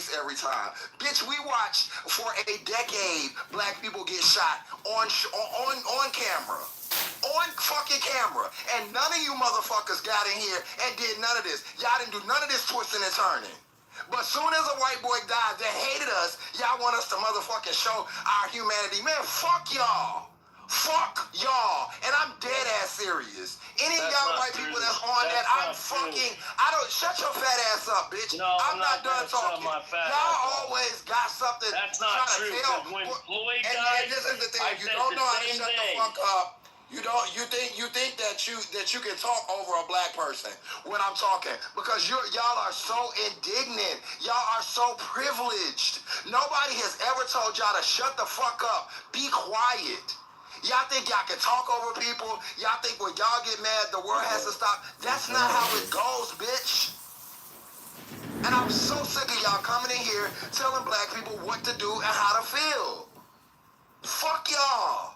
face every time. Bitch, we watched for a decade black people get shot on camera. On fucking camera. And none of you motherfuckers got in here and did none of this. Y'all didn't do none of this twisting and turning. But soon as a white boy died that hated us, y'all want us to motherfucking show our humanity. Man, fuck y'all. Fuck y'all. And I'm dead ass serious. Any of y'all white people that's on that, I'm fucking, I don't, shut your fat ass up, bitch. No, I'm not done talking. Y'all always got something. That's not true, because when Floyd died, and this is the thing, I you said don't the know how to same shut the thing. fuck up. You think that you can talk over a black person when I'm talking, because y'all are so indignant. Y'all are so privileged. Nobody has ever told y'all to shut the fuck up. Be quiet. Y'all think y'all can talk over people. Y'all think when y'all get mad, the world has to stop. That's not how it goes, bitch. And I'm so sick of y'all coming in here telling black people what to do and how to feel. Fuck y'all.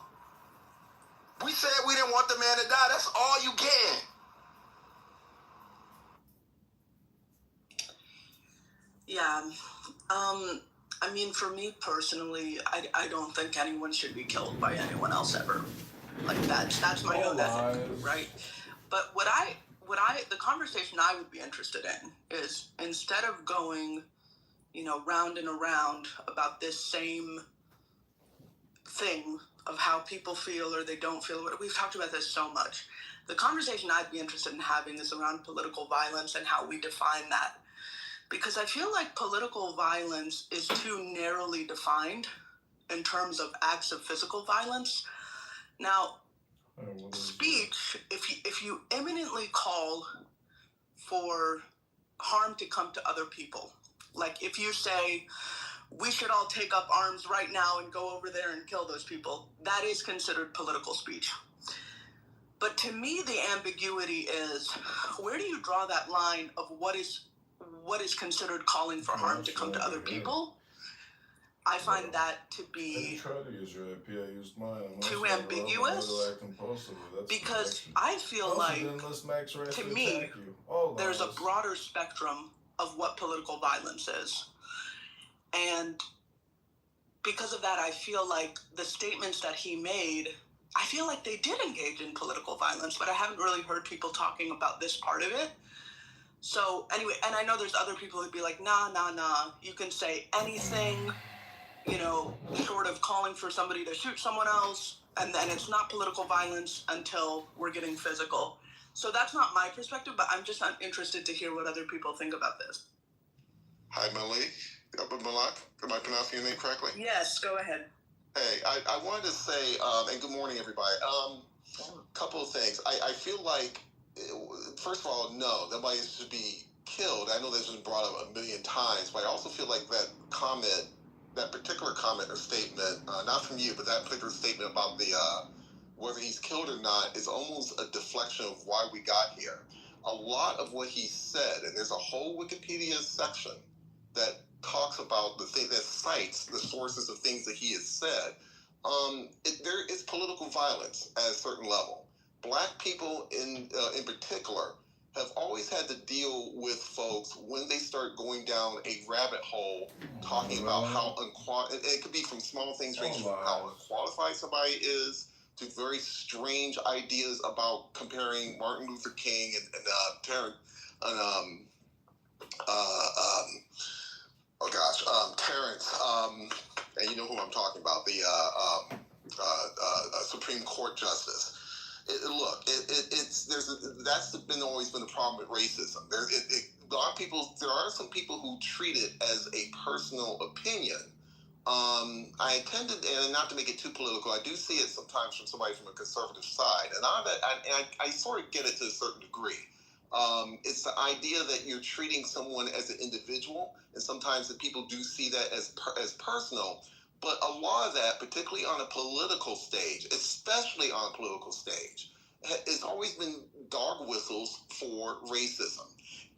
We said we didn't want the man to die. That's all you getting. Yeah. I mean, for me personally, I don't think anyone should be killed by anyone else ever. Like, that's my own ethic, right? But the conversation I would be interested in is, instead of going, round and around about this same thing of how people feel or they don't feel. We've talked about this so much. The conversation I'd be interested in having is around political violence and how we define that. Because I feel like political violence is too narrowly defined in terms of acts of physical violence. Now, speech, if you imminently call for harm to come to other people, like if you say, we should all take up arms right now and go over there and kill those people, that is considered political speech. But to me, the ambiguity is, where do you draw that line of what is considered calling for harm to come to other people? I find that to be too ambiguous, because I feel like, to me, there's a broader spectrum of what political violence is. And because of that, I feel like the statements that he made, I feel like they did engage in political violence, but I haven't really heard people talking about this part of it. So anyway, and I know there's other people who'd be like, nah, you can say anything, short of calling for somebody to shoot someone else, and then it's not political violence until we're getting physical. So that's not my perspective, but I'm just interested to hear what other people think about this. Hi, Malik. Malak, am I pronouncing your name correctly? Yes, go ahead. Hey, I wanted to say, and good morning, everybody. Couple of things. I feel like, first of all, no, nobody should be killed. I know this has been brought up a million times, but I also feel like that particular comment or statement, not from you, but that particular statement about the whether he's killed or not is almost a deflection of why we got here. A lot of what he said, and there's a whole Wikipedia section that talks about the thing, that cites the sources of things that he has said. There is political violence at a certain level. Black people in particular have always had to deal with folks when they start going down a rabbit hole, talking about how it could be from small things ranging from how unqualified somebody is to very strange ideas about comparing Martin Luther King and Terrence and you know who I'm talking about, the Supreme Court Justice. That's always been the problem with racism. There are some people who treat it as a personal opinion. I tend to, and not to make it too political, I do see it sometimes from somebody from a conservative side, and I sort of get it to a certain degree. It's the idea that you're treating someone as an individual, and sometimes that people do see that as personal. But a lot of that, particularly on a political stage, especially on a political stage, it's always been dog whistles for racism.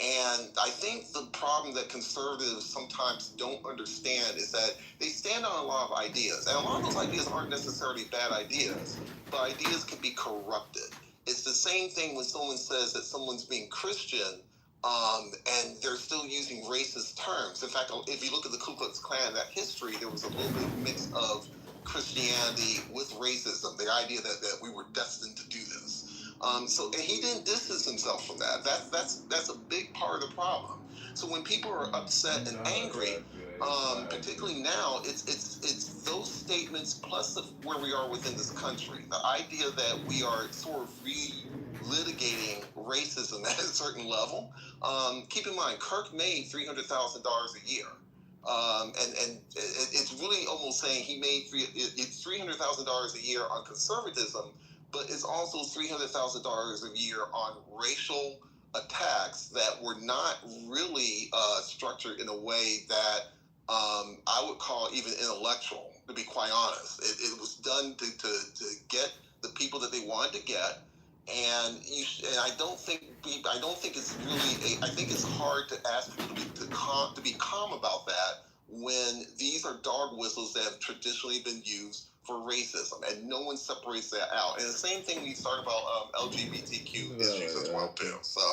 And I think the problem that conservatives sometimes don't understand is that they stand on a lot of ideas. And a lot of those ideas aren't necessarily bad ideas, but ideas can be corrupted. It's the same thing when someone says that someone's being Christian And they're still using racist terms. In fact, if you look at the Ku Klux Klan, that history, there was a little bit of mix of Christianity with racism, the idea that we were destined to do this. And he didn't distance himself from that. That's a big part of the problem. So when people are upset and angry, particularly now, it's those statements plus where we are within this country. The idea that we are sort of litigating racism at a certain level. Keep in mind, Kirk made $300,000 a year. And it's really almost saying he made it's $300,000 a year on conservatism, but it's also $300,000 a year on racial attacks that were not really structured in a way that I would call even intellectual, to be quite honest. It was done to get the people that they wanted to get. And I don't think it's really. I think it's hard to ask people to be calm about that when these are dog whistles that have traditionally been used for racism, and no one separates that out. And the same thing when you start about LGBTQ issues as well too. So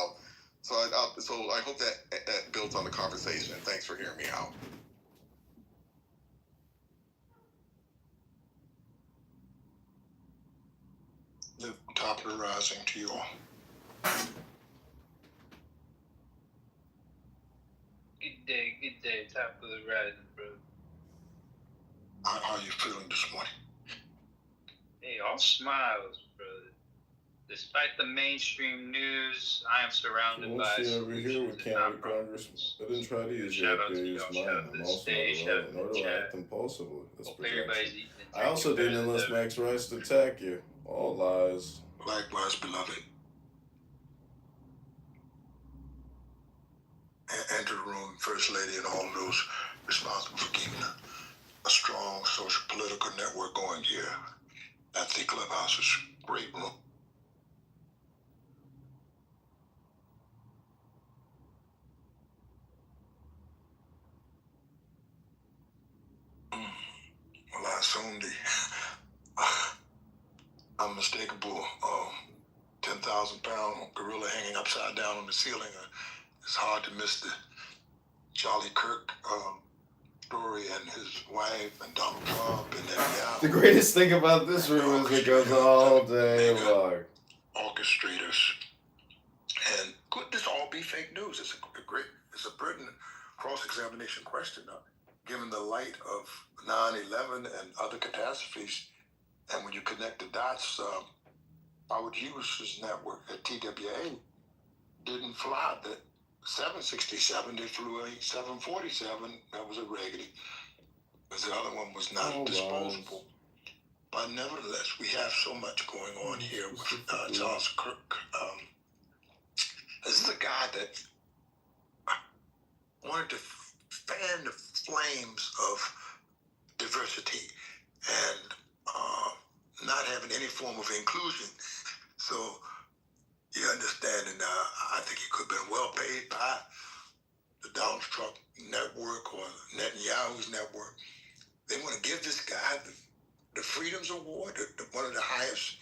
I hope that builds on the conversation. Thanks for hearing me out. The top of the rising to you all. Good day, top of the rising, bro. How are you feeling this morning? Hey, all smiles, brother. Despite the mainstream news, I am surrounded by over here with Congressman. I didn't try to use your use mine. I'm also not relevant, nor do I act impulsively. That's projection. I also didn't enlist Max Rice to attack you. All lies. Likewise, beloved. Enter the room, First Lady, and all those responsible for keeping a strong social political network going here at the Clubhouse's great room. Well, I assume the unmistakable 10,000-pound gorilla hanging upside down on the ceiling. It's hard to miss the Charlie Kirk story and his wife and Donald Trump and that. The greatest thing about this room is it goes all day long. Orchestrators. And could this all be fake news? It's a pertinent cross-examination question, given the light of 9/11 and other catastrophes. And when you connect the dots, Howard Hughes' network at TWA didn't fly the 767. They flew a 747. That was a raggedy, because the other one was not disposable. But nevertheless, we have so much going on here with Charles Kirk. This is a guy that wanted to fan the flames of diversity and not having any form of inclusion. So you understand, and I think he could have been well paid by the Donald Trump network or Netanyahu's network. They want to give this guy the Freedoms Award, one of the highest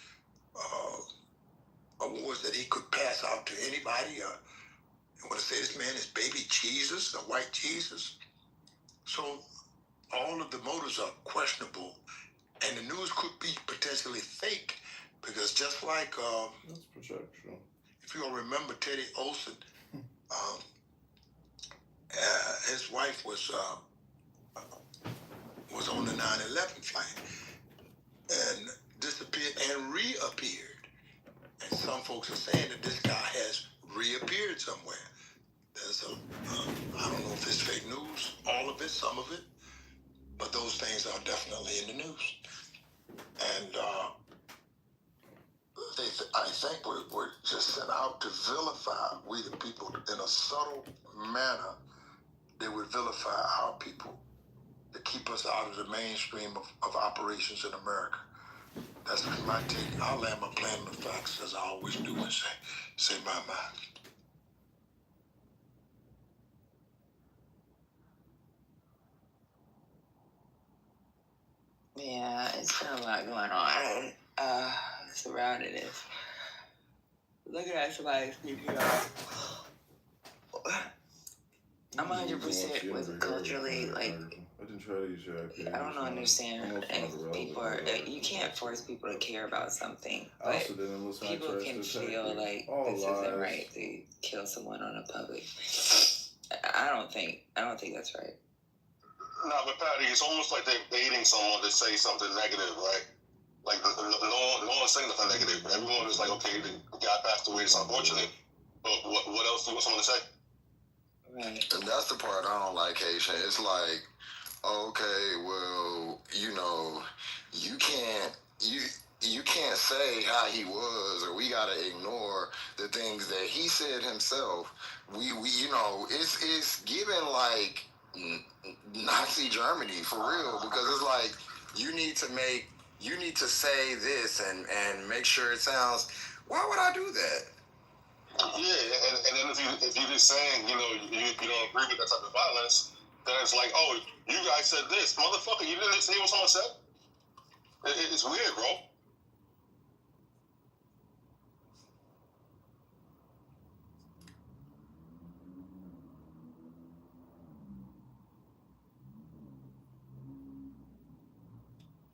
awards that he could pass out to anybody. They want to say this man is baby Jesus, a white Jesus. So all of the motives are questionable, and the news could be potentially fake, because just like that's projection. If you all remember Teddy Olson, his wife was on the 9/11 flight and disappeared and reappeared. And some folks are saying that this guy has reappeared somewhere. There's I don't know if it's fake news, all of it, some of it, but those things are definitely in the news. And I think we're just sent out to vilify we the people in a subtle manner. They would vilify our people to keep us out of the mainstream of operations in America. That's my take. I'll land my plane on the facts, as I always do, and say my mind. Yeah, it's been a lot going on surrounding this. Looking at somebody's PPR, I'm 100% with culturally, like, I didn't try to use your IP. I don't understand if people are, you can't force people to care about something, but people can feel like this isn't right to kill someone on a public. I don't think that's right. No, but Patty, it's almost like they're baiting someone to say something negative, right? Like no one's saying nothing negative. Everyone is like, okay, the guy passed away. It's unfortunate, but what else do you want someone to say? Right. And that's the part I don't like, Haitian. It's like, okay, well, you can't say how he was, or we gotta ignore the things that he said himself. We it's given like Nazi Germany for real, because it's like you need to say this and make sure it sounds. Why would I do that? Yeah, and then if you're just saying, you don't agree with that type of violence, then it's like, oh, you guys said this. Motherfucker, you didn't say what someone said? It's weird, bro.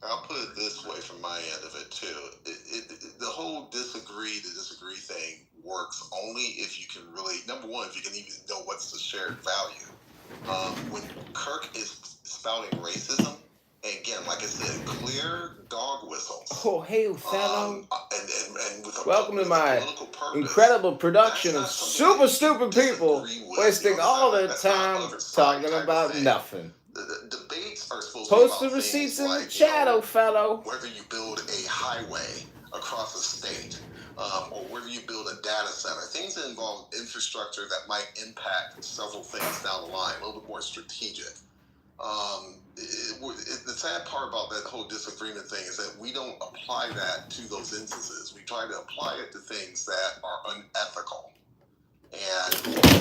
I'll put it this way from my end of it too. The whole disagree to disagree thing works only if you can really, number one, if you can even know what's the shared value. When Kirk is spouting racism, and again, like I said, clear dog whistles. Oh, hey, fellow. And with welcome to my purpose, incredible production of super stupid people wasting all their time talking about nothing. The debates are supposed Post to be the receipts in like, the shadow, fellow. Whether you build a highway across a state, or whether you build a data center, things that involve infrastructure that might impact several things down the line, a little bit more strategic. The sad part about that whole disagreement thing is that we don't apply that to those instances. We try to apply it to things that are unethical. And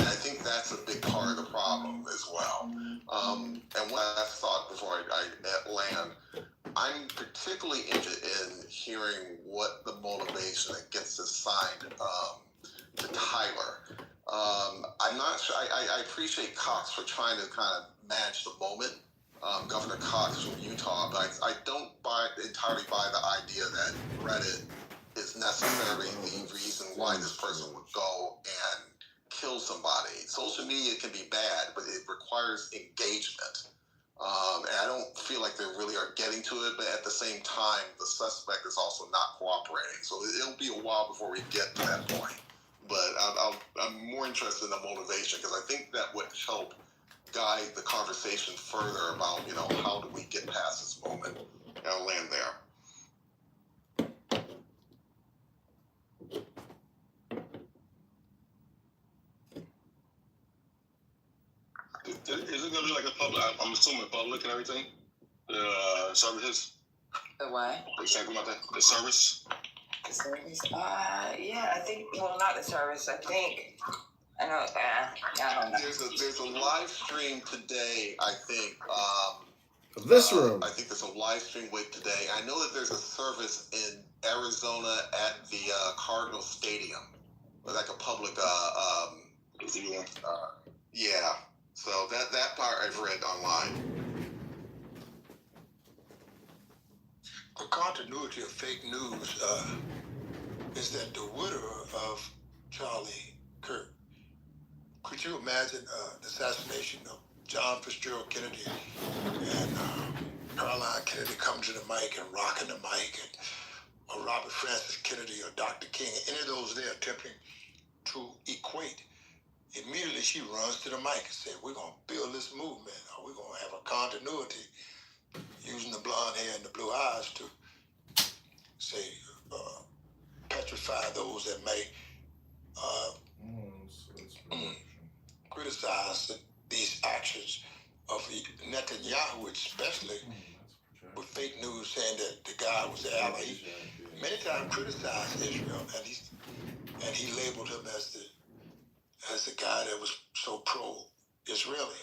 I think that's a big part of the problem as well. And one last thought before I land, I'm particularly interested in hearing what the motivation that gets this signed to Tyler. I'm not sure. I appreciate Cox for trying to kind of manage the moment. Governor Cox from Utah, but I don't entirely buy the idea that Reddit is necessarily the reason why this person would go and kill somebody. Social media can be bad, but it requires engagement. And I don't feel like they really are getting to it, but at the same time, the suspect is also not cooperating. So it'll be a while before we get to that point. But I'm more interested in the motivation, because I think that would help guide the conversation further about, how do we get past this moment? And I'll land there. Is it going to be like a public, I'm assuming public and everything? The services? The what? What you saying about that? The service? The service? Yeah, I think, well, not the service, I know, I don't know. There's a live stream today, I think. Of this room. I think there's a live stream today. I know that there's a service in Arizona at the Cardinal Stadium, like a public. Yeah. So that part I've read online. The continuity of fake news is that the widow of Charlie Kirk. Could you imagine the assassination of John Fitzgerald Kennedy and Caroline Kennedy coming to the mic and rocking the mic, or Robert Francis Kennedy or Dr. King, any of those there attempting to equate? Immediately she runs to the mic and says, we're going to build this movement, or we're going to have a continuity, using the blonde hair and the blue eyes to say, petrify those that may criticize these actions of Netanyahu, especially with fake news saying that the guy was the ally. He many times criticized Israel, and he labeled him as the guy that was so pro-Israeli.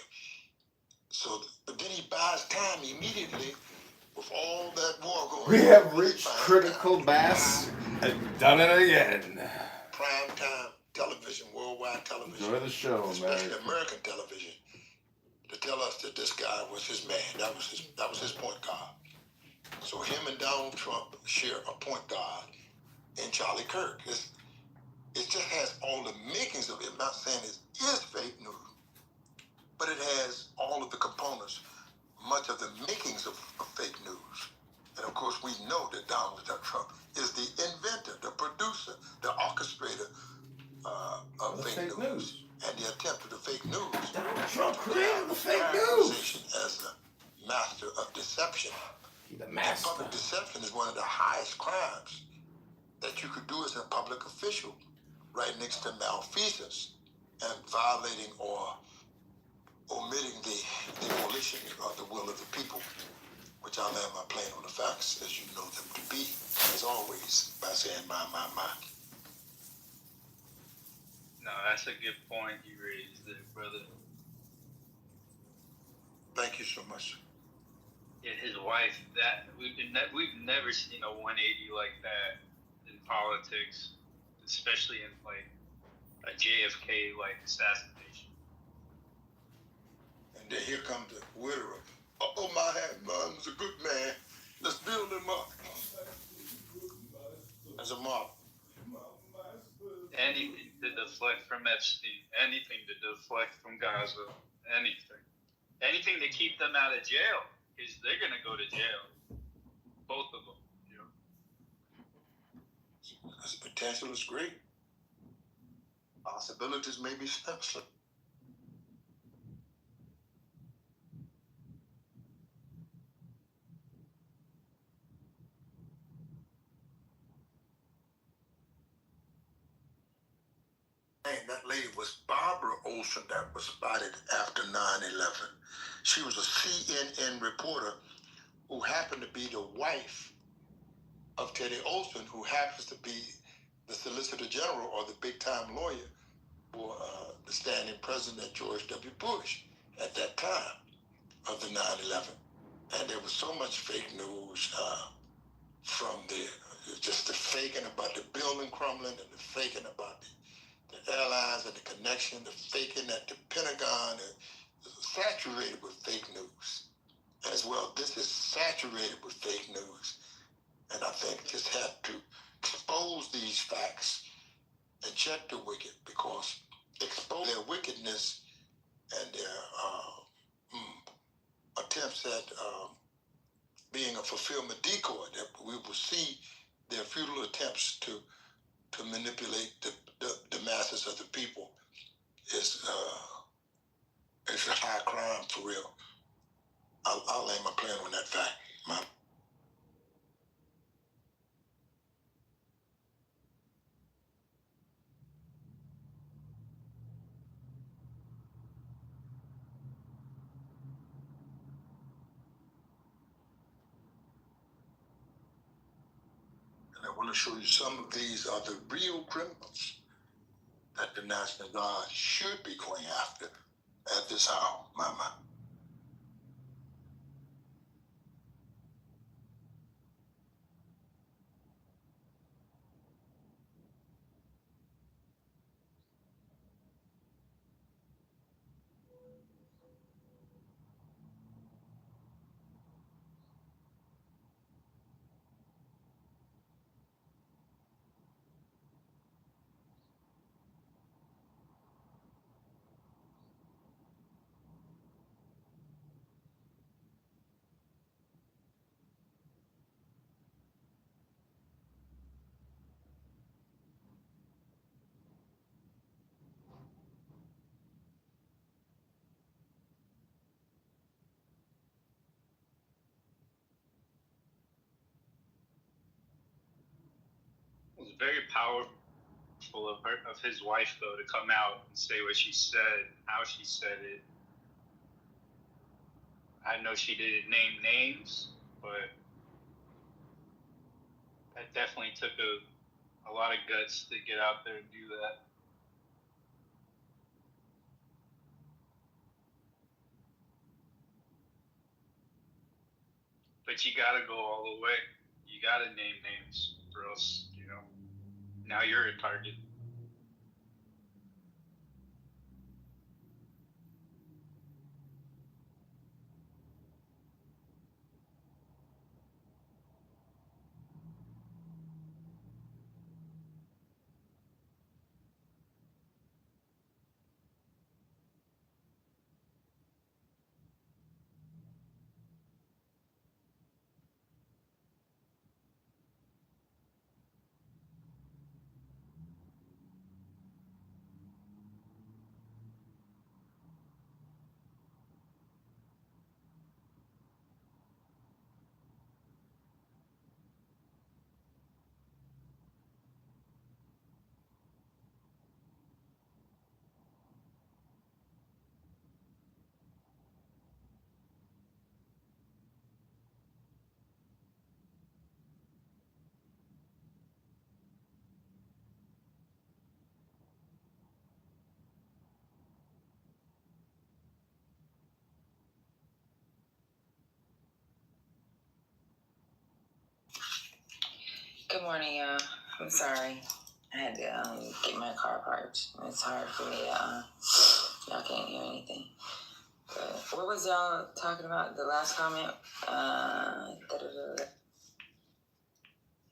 So, but then he buys time immediately with all that war going on. We have reached critical mass and done it again. Prime time television, worldwide television. Enjoy the show, especially man. American television. tell us that this guy was his man. That was his point guard. So him and Donald Trump share a point guard in Charlie Kirk. It just has all the makings of it. I'm not saying it is fake news, but it has all of the components, much of the makings of fake news. And of course, we know that Donald Trump is the inventor, the producer, the orchestrator of fake news. And the attempt of the fake news. Donald Trump created the fake news. As a master of deception. He's the master. And public deception is one of the highest crimes that you could do as a public official, right next to malfeasance and violating or omitting the volition or the will of the people, which I land my plane on the facts as you know them to be, as always, by saying my. No, that's a good point you raised there, brother. Thank you so much. Yeah, his wife, that we've never seen a 180 like that in politics, especially in like a JFK like assassination. And then here comes the widower. Oh, my man was a good man. Let's build him up. As a mob. Anything to deflect from Epstein, anything to deflect from Gaza, anything. Anything to keep them out of jail, because they're going to go to jail. Both of them. You know? The potential is great. Possibilities may be slim. That lady was Barbara Olson that was spotted after 9/11. She was a CNN reporter who happened to be the wife of Teddy Olson, who happens to be the Solicitor General or the big-time lawyer for the standing president George W. Bush at that time of the 9/11. And there was so much fake news from just the faking about the building crumbling and the faking about the airlines and the connection, the faking at the Pentagon, saturated with fake news. As well, this is saturated with fake news. And I think just have to expose these facts and check the wicked, because expose their wickedness and their attempts at being a fulfillment decoy, that we will see their futile attempts to manipulate the masses of the people is a high crime for real. I'll lay my plan on that fact. And I want to show you some of these are the real criminals that the National Guard should be going after at this hour, Mama. It was very powerful of his wife, though, to come out and say what she said, how she said it. I know she didn't name names, but that definitely took a lot of guts to get out there and do that. But you gotta go all the way. You gotta name names, or else, now you're a target. morning, y'all. I'm sorry. I had to get my car parked. It's hard for me to, y'all can't hear anything. But what was y'all talking about? The last comment?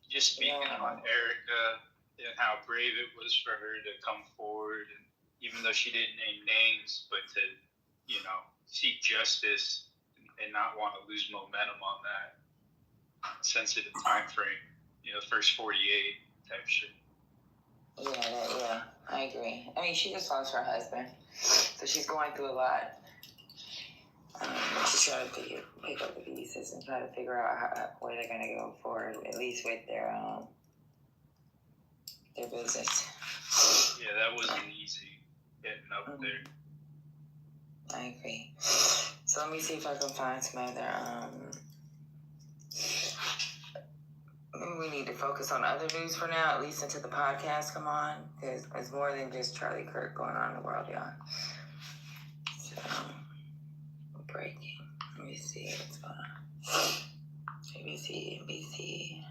Just speaking on Erica and how brave it was for her to come forward, and even though she didn't name names, but to, seek justice and not want to lose momentum on that sensitive time frame, first 48 type shit. Yeah, I agree. I mean, she just lost her husband, so she's going through a lot. She's trying to pick up the pieces and try to figure out where they're going to go forward, at least with their business. Yeah, that wasn't easy getting up there. I agree. So let me see if I can find some other. Maybe we need to focus on other news for now, at least until the podcast come on, because there's more than just Charlie Kirk going on in the world, y'all. So, breaking. Let me see what's going on. ABC, NBC.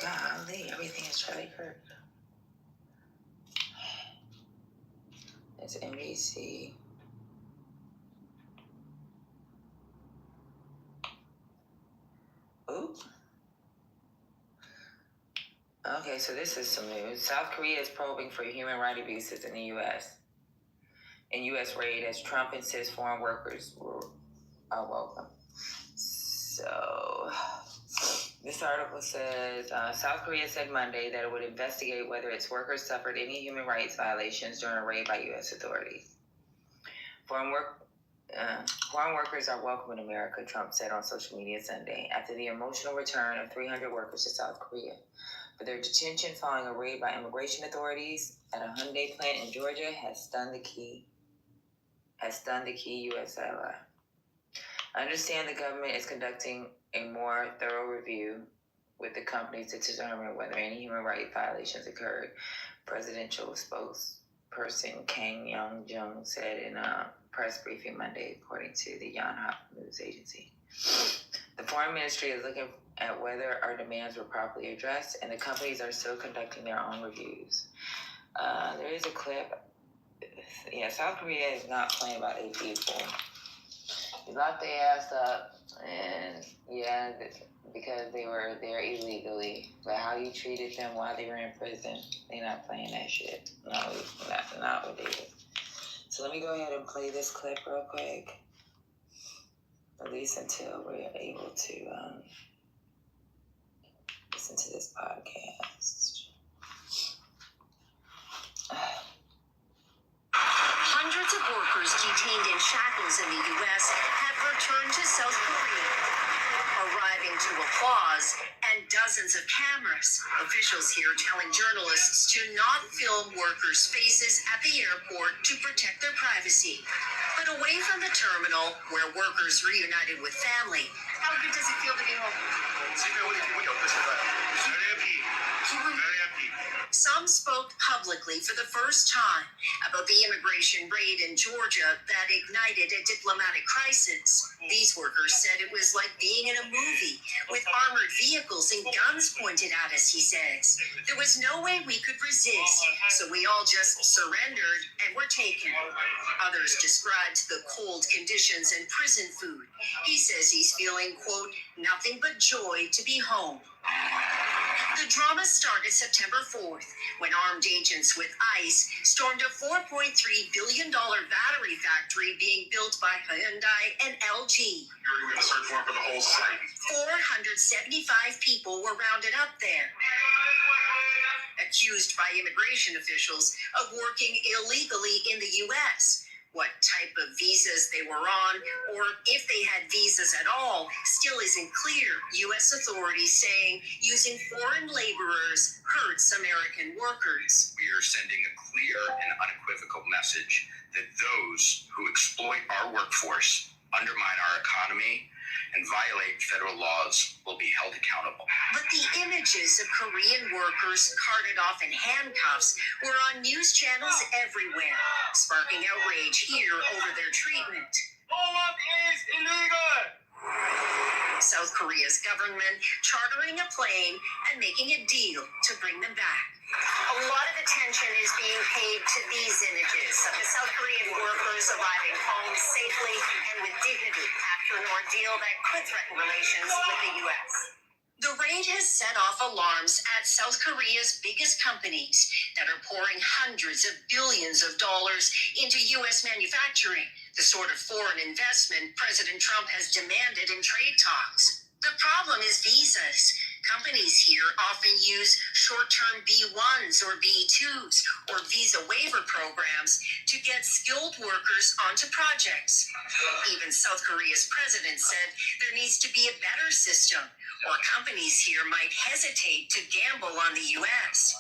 Golly, everything is Charlie Kirk. It's NBC. Ooh. Okay, so this is some news. South Korea is probing for human rights abuses in the U.S. In U.S. raid as Trump insists foreign workers are welcome. So, this article says, South Korea said Monday that it would investigate whether its workers suffered any human rights violations during a raid by U.S. authorities. Foreign workers are welcome in America, Trump said on social media Sunday, after the emotional return of 300 workers to South Korea. But their detention following a raid by immigration authorities at a Hyundai plant in Georgia has stunned the key U.S. ally. I understand the government is conducting a more thorough review with the companies to determine whether any human rights violations occurred, presidential spokesperson Kang Young-jung said in a press briefing Monday, according to the Yonhap news agency. The foreign ministry is looking at whether our demands were properly addressed, and the companies are still conducting their own reviews. There is a clip. Yeah, South Korea is not playing about their people. They locked their ass up, and because they were there illegally. But how you treated them while they were in prison, they're not playing that shit. Not what they did. So let me go ahead and play this clip real quick, at least until we're able to listen to this podcast. Hundreds of workers detained in shackles in the U.S. have returned to South Korea, arriving to applause and dozens of cameras. Officials here telling journalists to not film workers' faces at the airport to protect their privacy. But away from the terminal, where workers reunited with family, how good does it feel to be home? Very happy. Some spoke publicly for the first time about the immigration raid in Georgia that ignited a diplomatic crisis. These workers said it was like being in a movie with armored vehicles and guns pointed at us, he says. There was no way we could resist, so we all just surrendered and were taken. Others described the cold conditions and prison food. He says he's feeling, quote, nothing but joy to be home. The drama started September 4th when armed agents with ICE stormed a $4.3 billion battery factory being built by Hyundai and LG. You're going to search warrant for the whole site. 475 people were rounded up there, accused by immigration officials of working illegally in the U.S. What type of visas they were on, or if they had visas at all, still isn't clear. U.S. authorities saying using foreign laborers hurts American workers. We are sending a clear and unequivocal message that those who exploit our workforce undermine our economy, and violate federal laws will be held accountable. But the images of Korean workers carted off in handcuffs were on news channels everywhere, sparking outrage here over their treatment. Pull-up is illegal! South Korea's government chartering a plane and making a deal to bring them back. A lot of attention is being paid to these images of the South Korean workers arriving home safely and with dignity after an ordeal that could threaten relations with the U.S. The raid has set off alarms at South Korea's biggest companies that are pouring hundreds of billions of dollars into U.S. manufacturing, the sort of foreign investment President Trump has demanded in trade talks. The problem is visas. Companies here often use short-term B1s or B2s or visa waiver programs to get skilled workers onto projects. Even South Korea's president said there needs to be a better system, or companies here might hesitate to gamble on the U.S.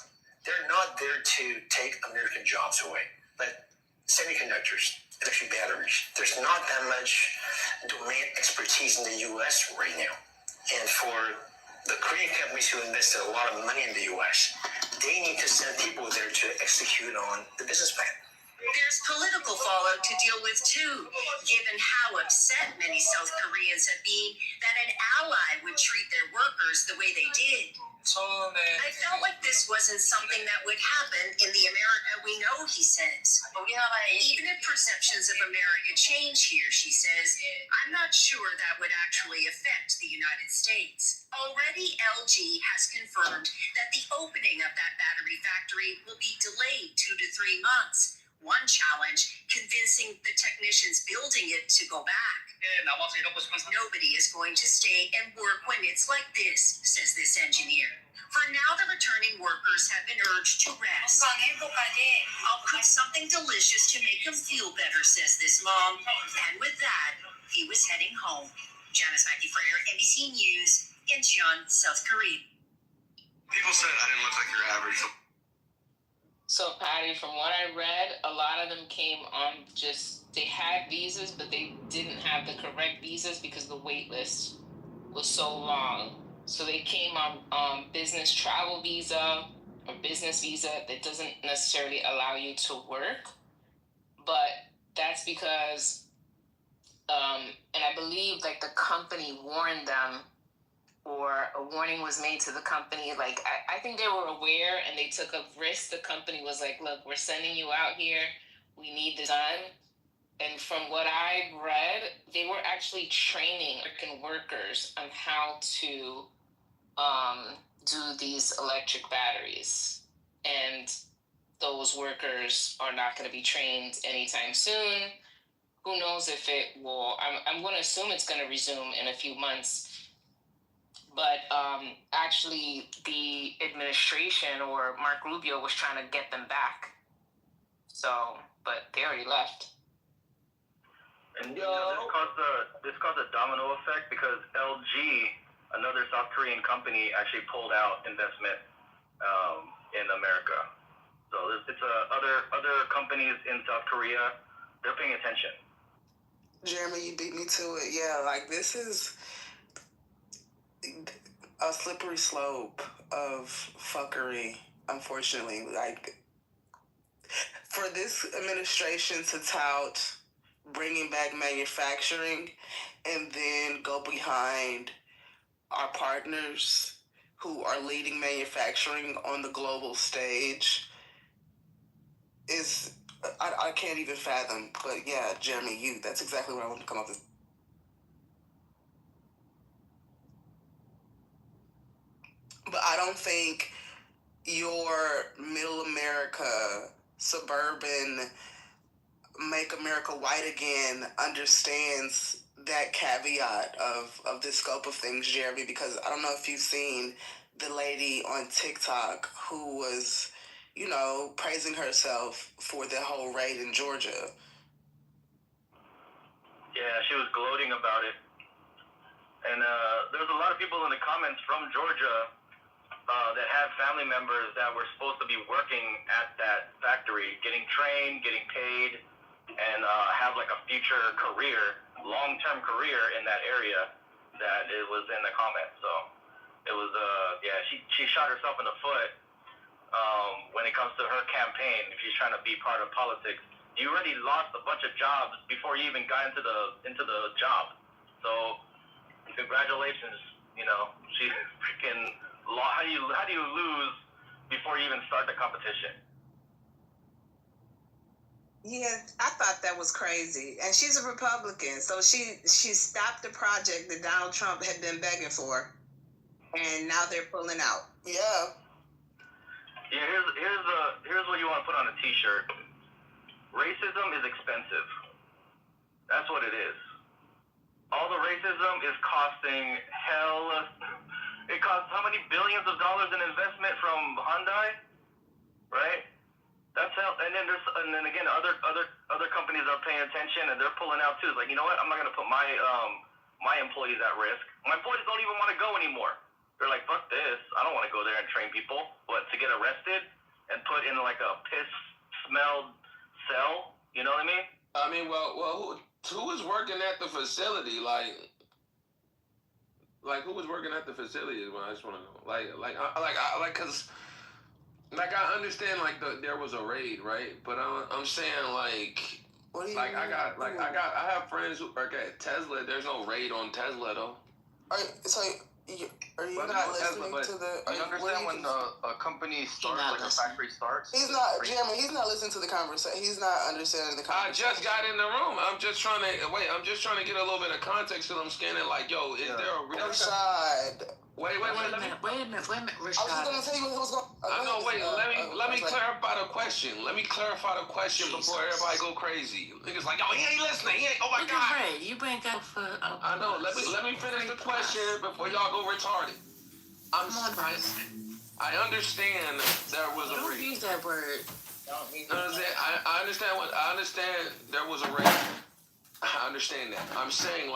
They're not there to take American jobs away, but semiconductors, electric batteries. There's not that much domain expertise in the U.S. right now. And for the Korean companies who invested a lot of money in the U.S., they need to send people there to execute on the business plan. There's political fallout to deal with, too, given how upset many South Koreans have been that an ally would treat their workers the way they did. I felt like this wasn't something that would happen in the America we know, he says. Even if perceptions of America change here, she says, I'm not sure that would actually affect the United States. Already, LG has confirmed that the opening of that battery factory will be delayed 2 to 3 months. One challenge, convincing the technicians building it to go back. Nobody is going to stay and work when it's like this, says this engineer. For now, the returning workers have been urged to rest. I'll cook something delicious to make them feel better, says this mom. And with that, he was heading home. Janice Mackey-Freyer, NBC News, Incheon, South Korea. People said I didn't look like your average. So, Patty, from what I read, a lot of them came on they had visas, but they didn't have the correct visas because the wait list was so long. So they came on business travel visa or business visa that doesn't necessarily allow you to work. But that's because, and I believe like the company warned them, or a warning was made to the company. Like, I think they were aware and they took a risk. The company was like, look, we're sending you out here. We need this done. And from what I read, they were actually training American workers on how to do these electric batteries. And those workers are not going to be trained anytime soon. Who knows if it will. I'm going to assume it's going to resume in a few months. But actually, the administration or Mark Rubio was trying to get them back. So, but they already left. And this caused a domino effect because LG, another South Korean company, actually pulled out investment in America. So it's other companies in South Korea. They're paying attention. Jeremy, you beat me to it. Yeah, like this is a slippery slope of fuckery, unfortunately. Like, for this administration to tout bringing back manufacturing and then go behind our partners who are leading manufacturing on the global stage is, I can't even fathom. But yeah, Jeremy, that's exactly what I want to come up with. But I don't think your middle America, suburban, make America white again understands that caveat of this scope of things, Jeremy, because I don't know if you've seen the lady on TikTok who was, praising herself for the whole raid in Georgia. Yeah, she was gloating about it. And there's a lot of people in the comments from Georgia that have family members that were supposed to be working at that factory, getting trained, getting paid, and have like a future career. long-term career in that area that it was in the comments. So it was she shot herself in the foot when it comes to her campaign. If she's trying to be part of politics, you already lost a bunch of jobs before you even got into the job. So congratulations, she freaking lost. How do you lose before you even start the competition? Yeah, I thought that was crazy. And she's a Republican, so she stopped the project that Donald Trump had been begging for, and now they're pulling out. Yeah. Yeah, here's what you want to put on a T-shirt. Racism is expensive. That's what it is. All the racism is costing hell. It costs how many billions of dollars in investment from Hyundai, right? That's hell. And then again, other companies are paying attention and they're pulling out too. It's like, you know what? I'm not gonna put my employees at risk. My employees don't even want to go anymore. They're like, fuck this. I don't want to go there and train people. But to get arrested and put in like a piss-smelled cell, you know what I mean? I mean, well, who was working at the facility? Like who was working at the facility? Is what I just want to know. Cause I understand there was a raid, right? But I'm saying what do you mean? I have friends who work at Tesla. There's no raid on Tesla though. Are you not listening to the? You understand when a company starts, a factory starts? He's not, Jeremy. He's not listening to the conversation. He's not understanding the conversation. I just got in the room. I'm just trying to get a little bit of context because I'm scanning. Is there a real Rashad? Wait a minute, I was Rashad. just gonna tell you what was going. I know. Wait, let me clarify the question. Let me clarify the question before everybody go crazy. Niggas like, yo, he ain't listening. He ain't. Oh my God. You ain't got for. I know. Let me finish the question before y'all go retarded. I understand there was a raid. Don't use that word. I understand there was a raid. I understand that. I'm saying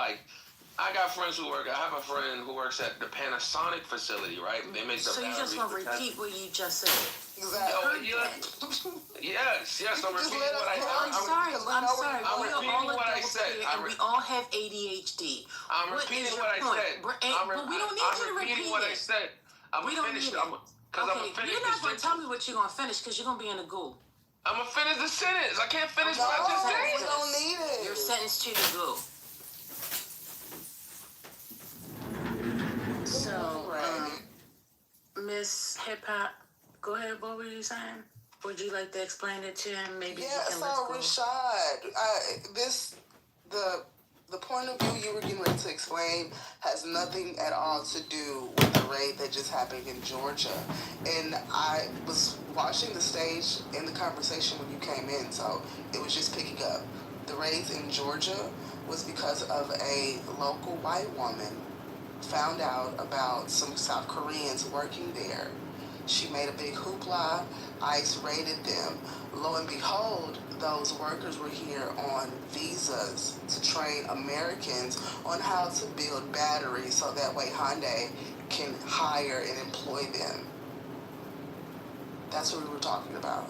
I got friends who work. I have a friend who works at the Panasonic facility, right? They make the. So you just gonna repeat what you just said? Exactly. Yes. I'm repeating what I said. I'm sorry. I'm repeating what I said. And we all have ADHD. I'm repeating what I said. But we don't need you to repeat what I said. I'm we don't need it. Okay, you're not gonna tell me what you're gonna finish because you're gonna be in the goo. I'm gonna finish the sentence. I can't finish what I just said. We don't need it. You're sentenced to the goo. So, Miss Hip Hop, go ahead. What were you saying? Would you like to explain it to him? Maybe. Yeah. So Rashad, the point of view you were getting ready to explain has nothing at all to do with the raid that just happened in Georgia. And I was watching the stage in the conversation when you came in, so it was just picking up. The raid in Georgia was because of a local white woman found out about some South Koreans working there. She made a big hoopla. ICE raided them. Lo and behold, those workers were here on visas to train Americans on how to build batteries so that way Hyundai can hire and employ them. That's what we were talking about.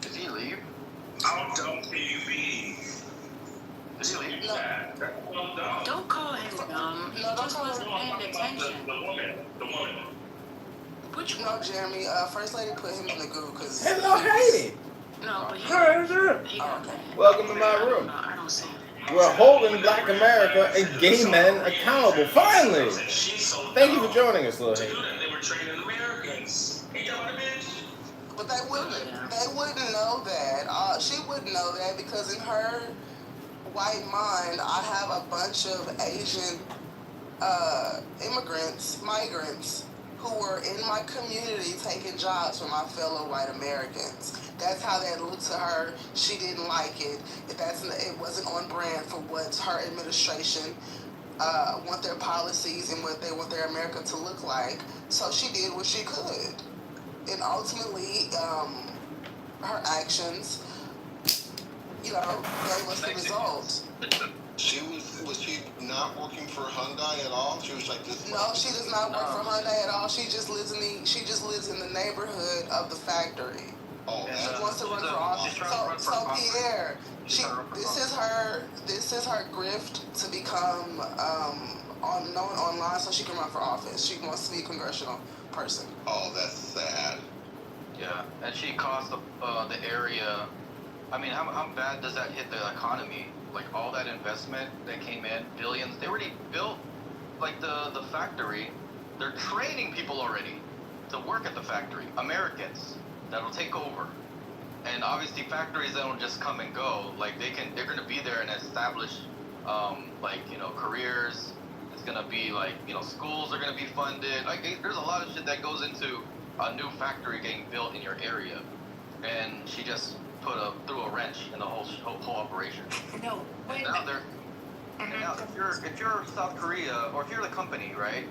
Did he leave? How dumb can you be? Did he leave? No. Don't call him dumb. He just wasn't paying attention. The woman. Which one? No, Jeremy. First Lady put him in the goo because. Hello, Haiti. No, but Welcome to my room. No, I don't see him. We're holding Black America and gay men accountable. Finally. Thank you for joining us, Lil Haiti. They were training Americans. Ain't that what it is? But they wouldn't know that. She wouldn't know that because in her white mind, I have a bunch of Asian migrants who were in my community taking jobs for my fellow white Americans. That's how that looked to her. She didn't like it. It wasn't on brand for what her administration want their policies and what they want their America to look like. So she did what she could. And ultimately, her actions, gave us the result. Was she not working for Hyundai at all? She was like this. No, she does not work for Hyundai at all. She just lives in in the neighborhood of the factory. Oh, She wants to run for office. So Pierre, this is her grift to become known online so she can run for office. She wants to be a congressional person. Oh, that's sad. Yeah, and she cost the area. I mean, how bad does that hit the economy? Like all that investment that came in, billions. They already built like the factory. They're training people already to work at the factory. Americans that'll take over. And obviously factories that don't just come and go. Like they're gonna be there and establish careers. It's gonna be like, schools are gonna be funded. Like there's a lot of shit that goes into a new factory getting built in your area. And she just threw a wrench in the whole operation. No, wait a minute. Now if you're South Korea, or if you're the company, right?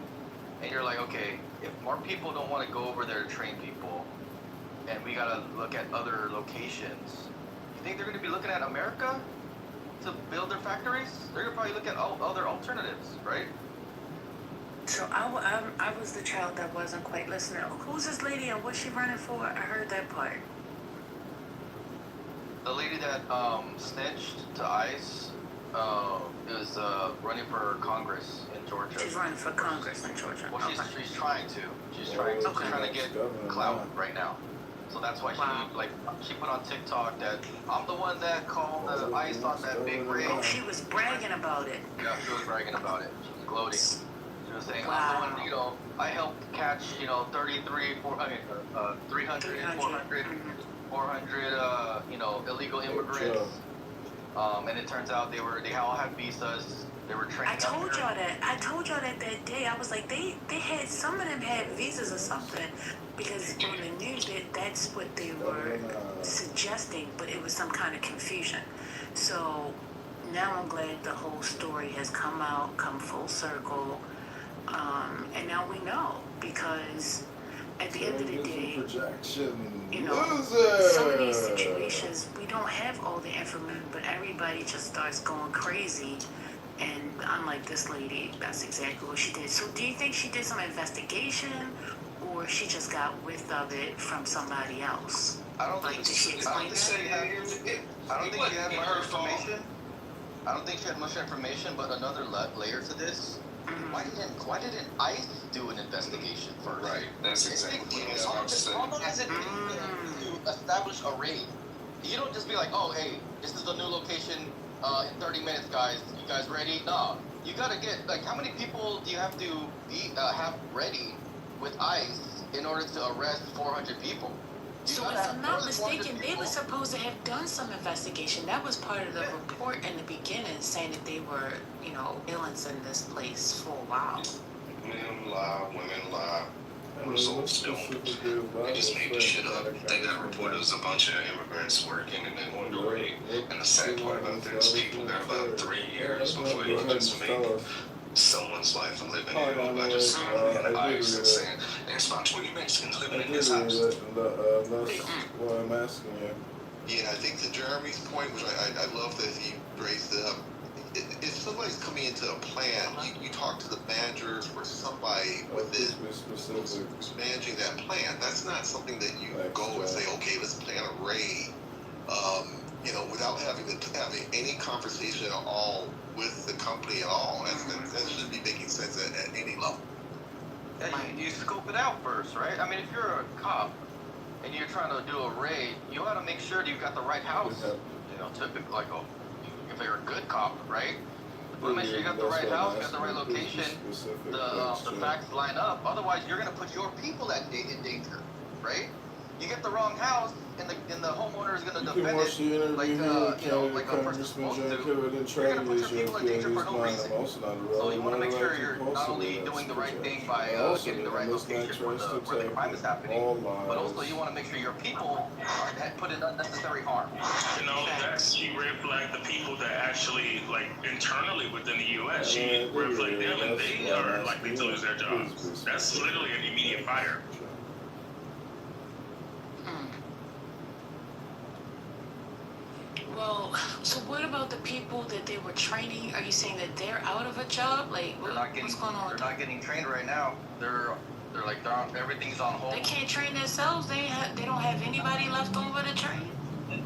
And you're like, okay, if more people don't want to go over there to train people, and we gotta look at other locations, you think they're gonna be looking at America to build their factories? They're gonna probably look at other alternatives, right? So I was the child that wasn't quite listening. Who's this lady and what's she running for? I heard that part. The lady that snitched to ICE is running for Congress in Georgia. She's running for Congress in Georgia. Well, she's trying to. She's trying to get clout right now. So that's why she put on TikTok that I'm the one that called the ICE on that big raid. Oh, she was bragging about it. Yeah, she was bragging about it. She was gloating. She was saying, I'm the one, I helped catch, 300, 400, illegal immigrants. And it turns out they all had visas. They were trained. I told y'all that day. I was like, they had, some of them had visas or something, because on the news that's what they were suggesting, but it was some kind of confusion. So now I'm glad the whole story has come full circle, and now we know, because at the end of the day, some of these situations, we don't have all the information, but everybody just starts going crazy. And unlike this lady, that's exactly what she did. So do you think she did some investigation, or she just got whiff of it from somebody else? I don't think she had much information, but another layer to this. Why didn't ICE do an investigation first? Right, that's exactly what How long has it been to establish a raid? You don't just be like, oh, hey, this is the new location in 30 minutes, guys. You guys ready? No. You gotta get, how many people do you have to have ready with ICE in order to arrest 400 people? So if I'm not mistaken, they were supposed to have done some investigation. That was part of the report in the beginning, saying that they were, villains in this place for a while. Men lie, women lie. Results don't. They just made the shit up. They got reported it was a bunch of immigrants working and then wanted to raid. And the sad part about this, people got about 3 years before they can just make someone's life a living here by just being ICE and saying, there's about 20 Mexicans living in this house. Well, I'm asking you. Yeah, I think to Jeremy's point, which I love that he raised it up, if somebody's coming into a plan, you talk to the managers or somebody within who's managing that plan. That's not something that you go and say, okay, let's plan a raid, without having any conversation at all with the company at all. That shouldn't be making sense at any level. Yeah, you scope it out first, right? I mean, if you're a cop and you're trying to do a raid, you ought to make sure that you've got the right house. Typically, if you're a good cop, right? But make sure you got the right house, you got the right location, the facts line up. Otherwise, you're gonna put your people in danger, right? You get the wrong house, and the homeowner is gonna defend it like a person's supposed to. You're gonna put your people in danger for no reason. So you want to make sure you're not only doing the right thing by getting the right location where the crime is happening, but also you want to make sure your people aren't put in unnecessary harm. That's she red flagged the people that actually, internally within the U.S., she red flagged them, and they are likely to lose their jobs. That's literally an immediate fire. Well, so what about the people that they were training? Are you saying that they're out of a job? What's going on? They're not getting trained right now. They're like, everything's on hold. They can't train themselves. They don't have anybody left over to train.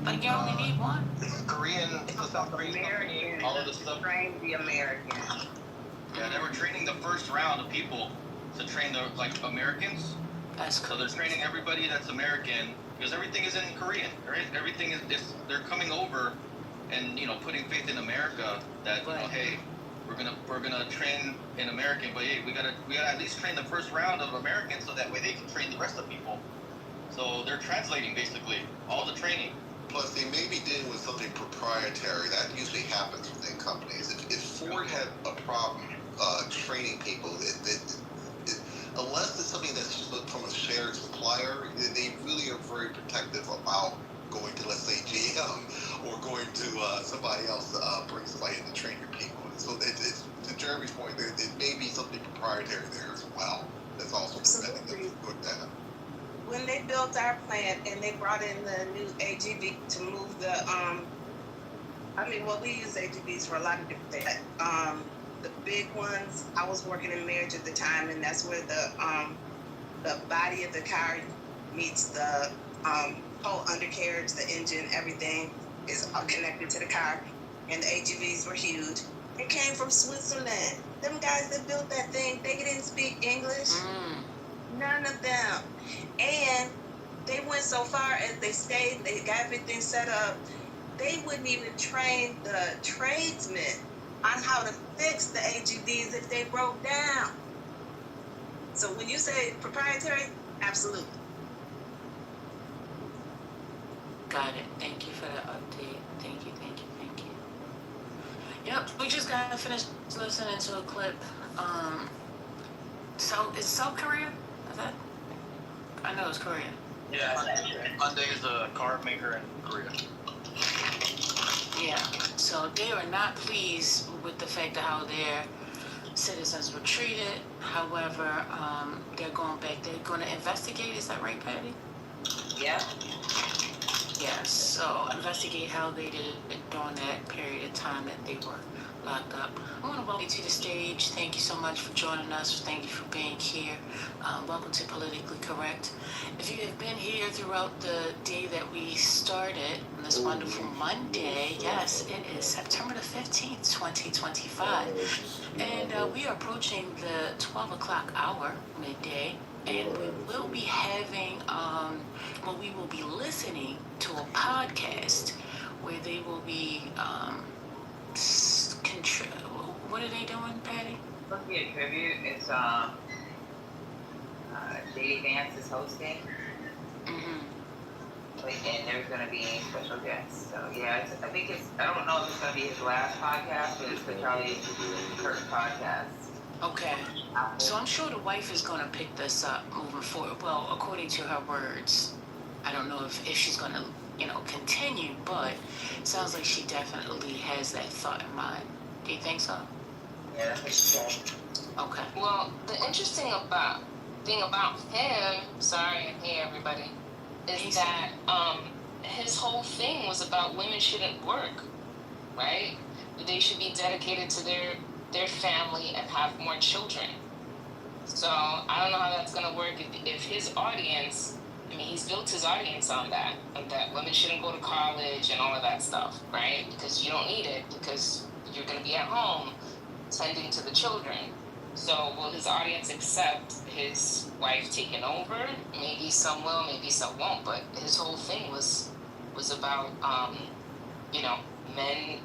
Like you only need one. Korean, the South Korean company, all of this stuff. Train the Americans. Yeah, they were training the first round of people to train the Americans. That's cool. So they're training everybody that's American because everything is in Korean, right? Everything is they're coming over and putting faith in America that hey, we're gonna train in American, but hey, we gotta at least train the first round of Americans so that way they can train the rest of the people. So they're translating basically all the training. Plus, they may be dealing with something proprietary. That usually happens within companies. If Ford had a problem training people, unless it's something that's from a shared supplier, they really are very protective about going to, let's say, GM or going to somebody else to bring somebody in to train your people. So it's to Jeremy's point, there may be something proprietary there as well. That's also preventing them from doing that. When they built our plant and they brought in the new AGV to move we use AGVs for a lot of different things. The big ones, I was working in marriage at the time, and that's where the body of the car meets the whole undercarriage, the engine, everything is connected to the car, and the AGVs were huge. It came from Switzerland. Them guys that built that thing, they didn't speak English. None of them. And they went so far as they got everything set up, they wouldn't even train the tradesmen on how to fix the AGVs if they broke down. So when you say proprietary, absolutely. Got it. Thank you for the update. Thank you. Yep, we just got finished listening to a clip. So it's South Korea? Is that? I know it's Korea. Yeah, Hyundai is a car maker in Korea. Yeah, so they are not pleased with the fact of how their citizens were treated. However, they're going back. They're going to investigate. Is that right, Patty? Yeah. Yeah, so investigate how they did it during that period of time that they were locked up. I want to welcome you to the stage. Thank you so much for joining us. Thank you for being here. Welcome to Politically Correct. If you have been here throughout the day that we started, on this wonderful Monday, yes, it is September the 15th, 2025. And we are approaching the 12 o'clock hour, midday. And we will be having, we will be listening to a podcast where they will be, what are they doing, Patty? It's supposed to be a tribute. It's, J.D. Vance is hosting. And there's going to be special guests. So, yeah, I don't know if it's going to be his last podcast, but it's the Charlie Kirk podcast. Okay. So I'm sure the wife is going to pick this up moving forward. Well, according to her words, I don't know if she's going to, continue, but it sounds like she definitely has that thought in mind. Do you think so? Yeah, that's what she said. Okay. Well, the interesting thing about him, hey everybody, is that his whole thing was about women shouldn't work, right? They should be dedicated to their family and have more children. So I don't know how that's gonna work if his audience, he's built his audience on that women shouldn't go to college and all of that stuff, right? Because you don't need it, because you're gonna be at home tending to the children. So will his audience accept his wife taking over? Maybe some will, maybe some won't, but his whole thing was about men,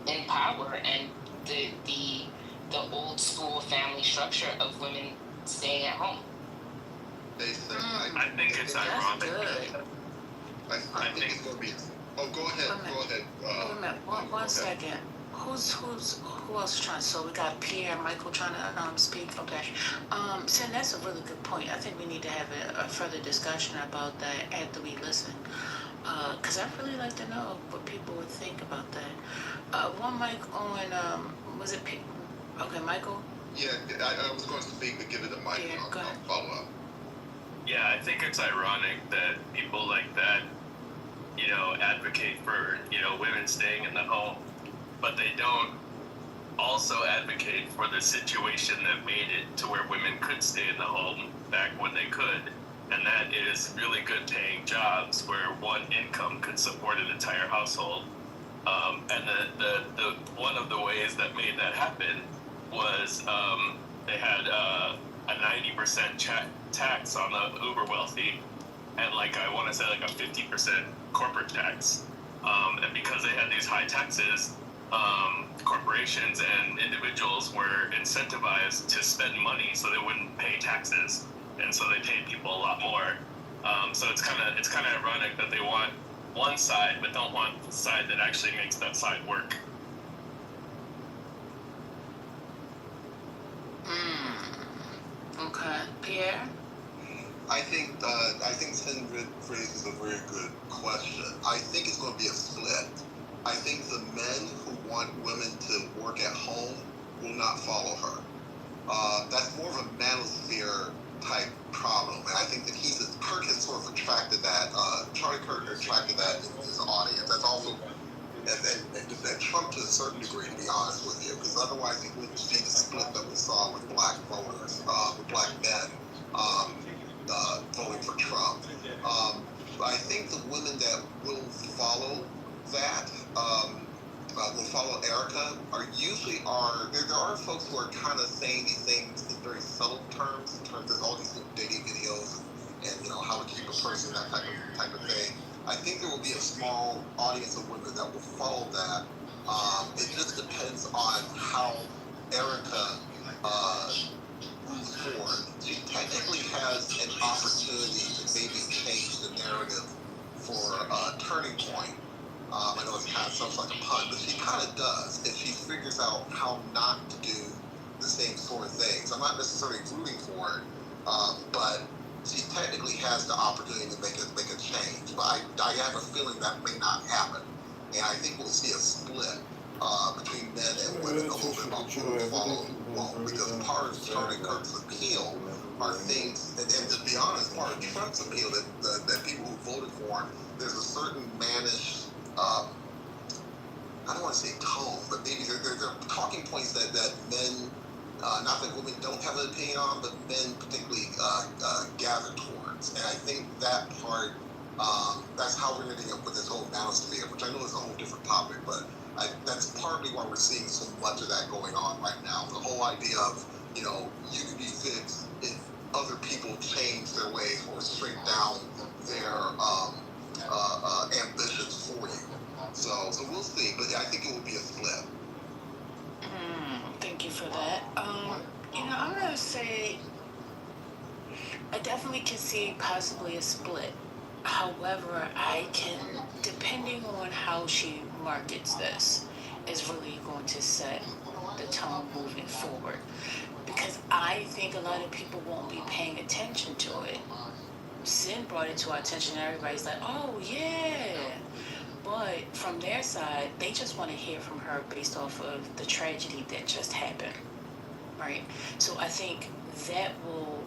in power and the old school family structure of women staying at home. I think it's ironic. I think it's going to be. Oh, go ahead. Wait a minute. One second. Who else is trying? So we got Pierre and Michael trying to speak. Okay. Sin, that's a really good point. I think we need to have a further discussion about that after we listen. Because I'd really like to know what people would think about that. One mic on, was it okay, Michael? Yeah, I was going to speak, but give it a mic and I'll follow up. Yeah, I think it's ironic that people like that, advocate for, women staying in the home, but they don't also advocate for the situation that made it to where women could stay in the home back when they could. And that is really good paying jobs where one income could support an entire household. And the one of the ways that made that happen was they had a 90% tax on the uber wealthy, and like I want to say like a 50% corporate tax. And because they had these high taxes, corporations and individuals were incentivized to spend money so they wouldn't pay taxes, and so they paid people a lot more. So it's kind of ironic that they want one side but don't want the side that actually makes that side work. Okay, Pierre. I think Sindrid raises a very good question. I think it's going to be a split. I think the men who want women to work at home will not follow her. That's more of a manosphere type problem, and I think that Kirk has sort of attracted that. Charlie Kirk attracted that in his audience. That's also, and Trump to a certain degree, to be honest with you, because otherwise he wouldn't see the split that we saw with black voters, with black men voting for Trump. I think the women that will follow that, will follow Erica, there are folks who are kind of saying these things in very subtle terms, in terms of all these little dating videos and how to keep a person, that type of thing. I think there will be a small audience of women that will follow that. It just depends on how Erica moves forward. She technically has an opportunity to maybe change the narrative for a turning point. I know it kind of sounds like a pun, but she kind of does if she figures out how not to do the same sort of things. I'm not necessarily rooting for it, but she technically has the opportunity to make a change. But I have a feeling that may not happen, and I think we'll see a split between men and women a little bit about who will follow and who won't. Because part of Charlie Kirk's appeal are things, and to be honest, part of Trump's appeal that people who voted for him, there's a certain mannish, I don't want to say tone, but maybe there are talking points that men, not that women don't have an opinion on, but men particularly gather towards. And I think that part, that's how we're ending up with this whole manosphere, which I know is a whole different topic, but that's partly why we're seeing so much of that going on right now. The whole idea of, you can be fixed if other people change their ways or shrink down their ambitions for you. So we'll see, but I think it will be a split. Thank you for that. I'm gonna say I definitely can see possibly a split. However, I can, depending on how she markets this, is really going to set the tone moving forward. Because I think a lot of people won't be paying attention to it. Sin brought it to our attention, and everybody's like, oh yeah. But from their side, they just want to hear from her based off of the tragedy that just happened, right? So I think that will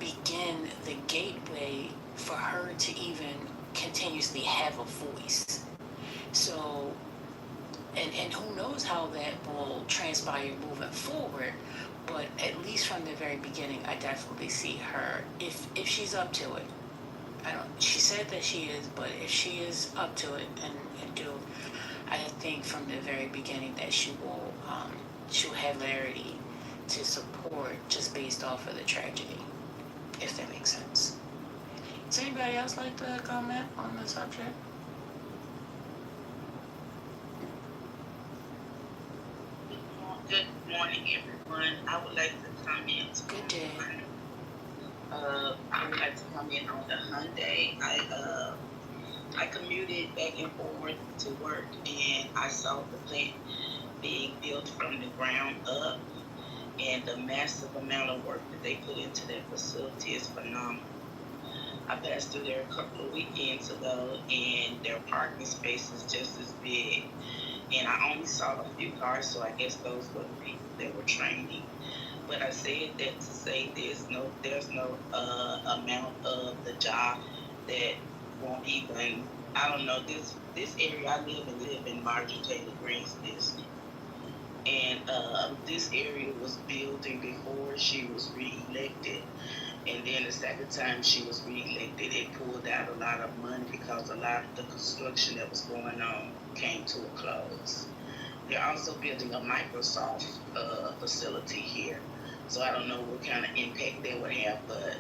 begin the gateway for her to even continuously have a voice. So, and who knows how that will transpire moving forward, but at least from the very beginning, I definitely see her, if she's up to it. She said that she is, but if she is up to it and I think from the very beginning that she'll have clarity to support just based off of the tragedy, if that makes sense. Does anybody else like to comment on the subject? Good morning, everyone. I would like to comment. Good day. I would like to comment on the Hyundai. I commuted back and forth to work, and I saw the plant being built from the ground up, and the massive amount of work that they put into that facility is phenomenal. I passed through there a couple of weekends ago, and their parking space is just as big. And I only saw a few cars, so I guess those were the people that were training. But I said that to say there's no amount of the job that won't even, I don't know, this area I live in Marjorie Taylor Greene's district. And this area was building before she was reelected. And then the second time she was reelected, it pulled out a lot of money because a lot of the construction that was going on came to a close. They're also building a Microsoft facility here. So I don't know what kind of impact they would have, but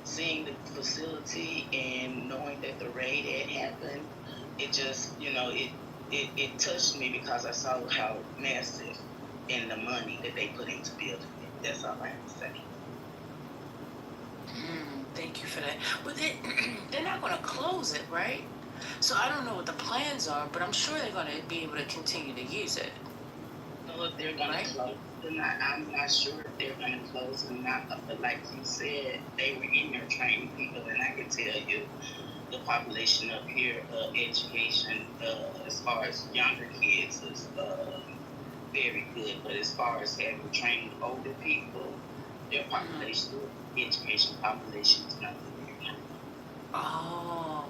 seeing the facility and knowing that the raid had happened, it just, it touched me because I saw how massive and the money that they put into building it. That's all I have to say. Thank you for that. But they're not going to close it, right? So I don't know what the plans are, but I'm sure they're going to be able to continue to use it. No, if they're going to close it or not, I'm not sure if they're going to close it or not. But like you said, they were in there training people, and I can tell you the population up here, education, as far as younger kids, is very good. But as far as having trained older people, their population, education population is not very good. Oh.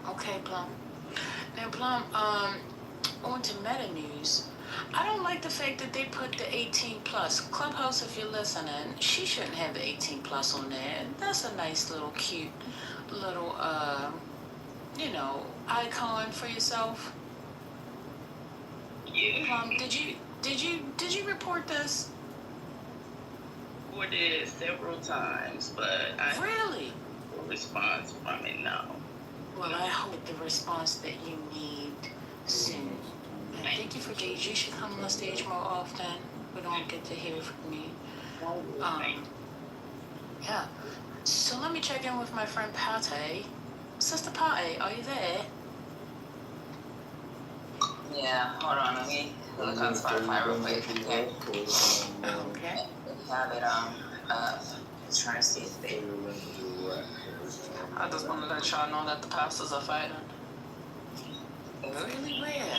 Okay, Plum. Now, Plum, on to Meta News. I don't like the fact that they put the 18 plus. Clubhouse, if you're listening, she shouldn't have the 18 plus on there. That's a nice little cute little icon for yourself. Yeah. Plum, did you report this? We did several times, but I really no response from it. No. Well, I hope the response that you need soon. And thank you for days. You should come on the stage more often. We don't get to hear from you. Yeah. So let me check in with my friend Pate. Sister Pate, are you there? Yeah, hold on. Let me look on Spotify real quick. Okay. Have it up. Just trying to see if they. I just want to let y'all know that the pastors are fighting. Really? Where?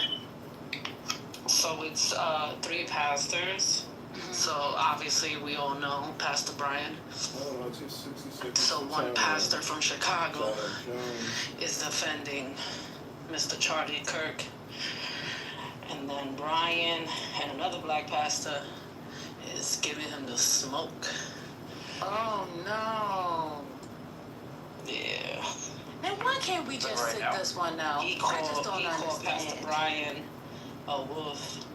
So it's 3 pastors. Mm-hmm. So obviously we all know Pastor Brian. So one pastor from Chicago is defending Mr. Charlie Kirk. And then Brian and another black pastor is giving him the smoke. Oh no. Yeah. Now why can't we just sit this one out? He called Pastor Brian a wolf.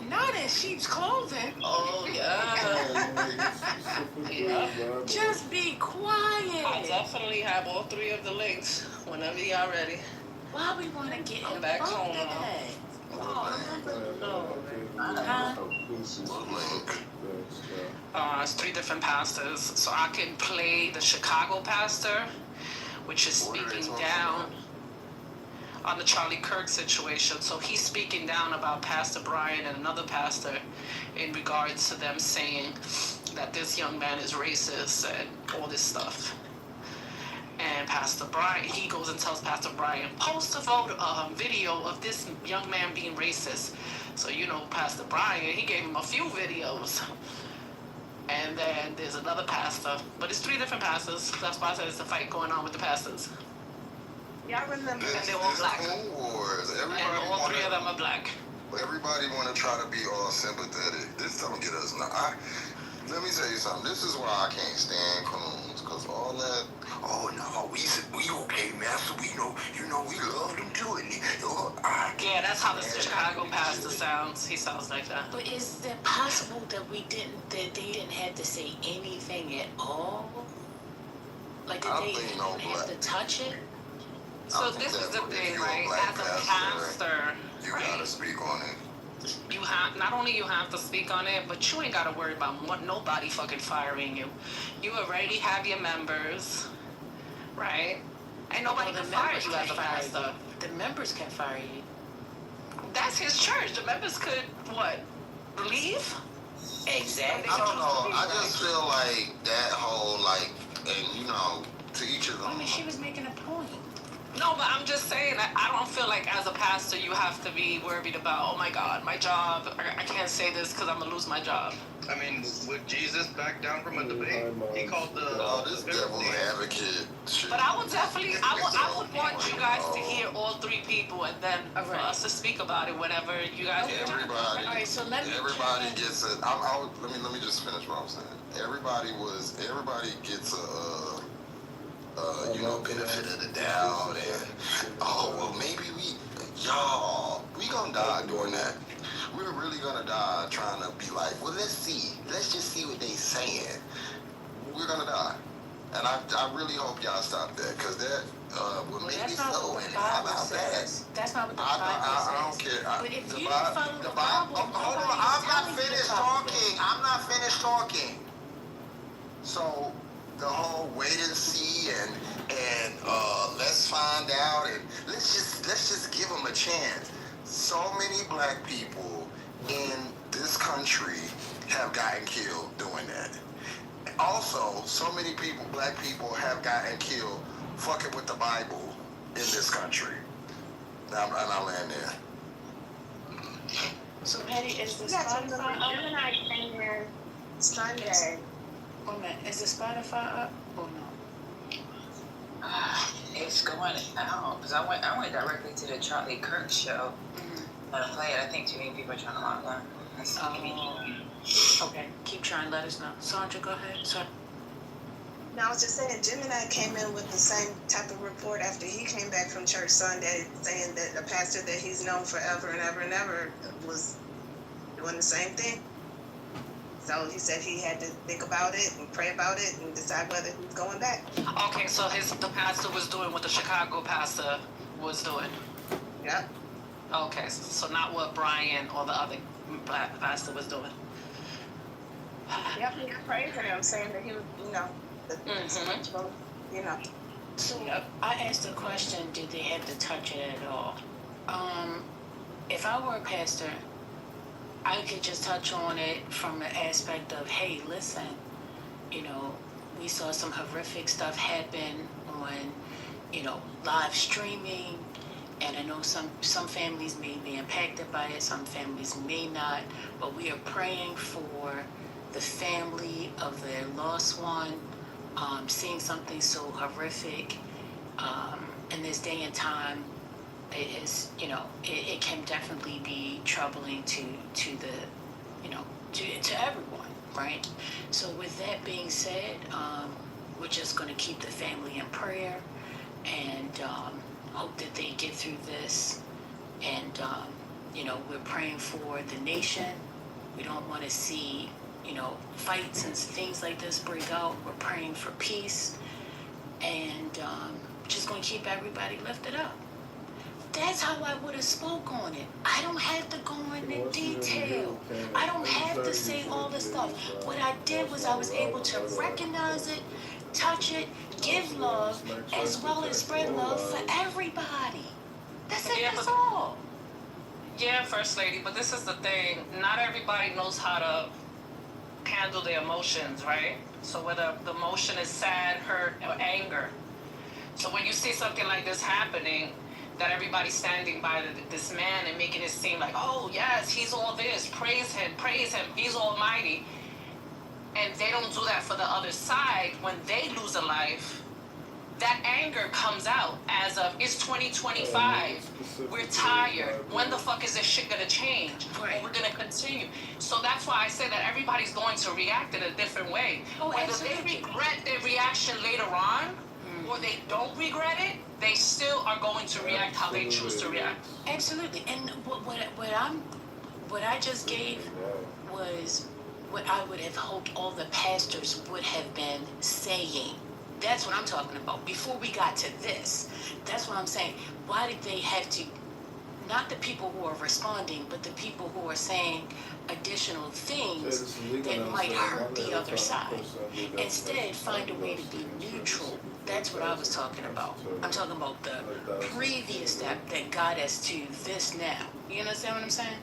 Not in sheep's clothing. Oh yeah. Yeah. Just be quiet. I definitely have all 3 of the links whenever y'all ready. Why we want to get him back home? It's 3 different pastors. So I can play the Chicago pastor, which is speaking down on the Charlie Kirk situation. So he's speaking down about Pastor Brian and another pastor in regards to them saying that this young man is racist and all this stuff. And Pastor Brian, he goes and tells Pastor Brian, post a video of this young man being racist. So, Pastor Brian, he gave him a few videos. And then there's another pastor. But it's 3 different pastors. That's why I said it's a fight going on with the pastors. Y'all remember? And they're all black. Wars. And all 3 of them are black. Everybody want to try to be all sympathetic. This don't get us now. Let me tell you something. This is why I can't stand coons, cause all that. Oh no, we okay, master. We know, we love them too. And yeah, that's how the Chicago pastor sounds. He sounds like that. But is it possible that they didn't have to say anything at all? Like did they even have to touch it? So this is the thing, right? As a pastor, you gotta speak on it. You have not only you have to speak on it, but you ain't gotta worry about nobody fucking firing you. You already have your members, right? And nobody can fire you as a pastor. The members can fire you. That's his church. The members could leave? Exactly. I don't know. I just feel like that whole and to each of them. I mean, she was making a point. No, but I'm just saying that I don't feel like as a pastor you have to be worried about, oh my God, my job. I can't say this because I'm gonna lose my job. I mean, would Jesus back down from a debate? He called this devil's advocate shit. But I would definitely, I would want you guys to hear all three people and then for us to speak about it whenever you guys. Everybody. All right, so let me. Everybody gets a. Let me just finish what I'm saying. Everybody gets a benefit of the doubt, and well, maybe we gonna die doing that. We're really gonna die trying to be like, well, let's just see what they saying. We're gonna die, and I really hope y'all stop that, because that will make me so. How about that? That's not what the Bible says. I don't care. But if you didn't follow the Bible, hold on, I'm not finished talking. So the whole wait and see and let's find out, and let's just give them a chance. So many black people in this country have gotten killed doing that. Also, so many black people have gotten killed fucking with the Bible in this country. And I'll land there. So Patty, is the Spotify up? Sunday. Wait a minute, is the Spotify up or no? It's going out because I went directly to the Charlie Kirk show. To play it. I think too many people are trying to log on. Okay, keep trying. Let us know. Sandra, go ahead. Sorry. No, I was just saying, Jim and I came in with the same type of report after he came back from church Sunday, saying that the pastor that he's known forever and ever and ever was doing the same thing. So he said he had to think about it and pray about it and decide whether he's going back. Okay, so the pastor was doing what the Chicago pastor was doing. Yep. Okay, so not what Brian or the other pastor was doing. Yep, he prayed for them, saying that he was, So I asked the question, did they have to touch it at all? If I were a pastor, I could just touch on it from the aspect of, hey, listen, we saw some horrific stuff happen on, live streaming, and I know some families may be impacted by it, some families may not, but we are praying for the family of their lost one, seeing something so horrific in this day and time. It is, it can definitely be troubling to everyone, right? So with that being said, we're just going to keep the family in prayer and hope that they get through this. And, we're praying for the nation. We don't want to see, fights and things like this break out. We're praying for peace and just going to keep everybody lifted up. That's how I would have spoke on it. I don't have to go into detail. I don't have to say all the stuff. What I did was I was able to recognize it, touch it, give love, as well as spread love for everybody. That's it, that's all. Yeah, First Lady, but this is the thing. Not everybody knows how to handle their emotions, right? So whether the emotion is sad, hurt, or anger. So when you see something like this happening, that everybody's standing by this man and making it seem like, oh, yes, he's all this, praise him, he's almighty. And they don't do that for the other side. When they lose a life, that anger comes out as of, it's 2025, we're tired, when the fuck is this shit gonna change? Right. Or we're gonna continue. So that's why I say that everybody's going to react in a different way. Whether they regret their reaction later on, or they don't regret it, they still are going to react how they choose to react. Absolutely. And what I just gave was what I would have hoped all the pastors would have been saying. That's what I'm talking about. Before we got to this, that's what I'm saying. Why did they have to, not the people who are responding, but the people who are saying additional things that might hurt the other side? Instead, find a way to be neutral. That's what I was talking about. I'm talking about the previous step that got us to this now. You understand what I'm saying?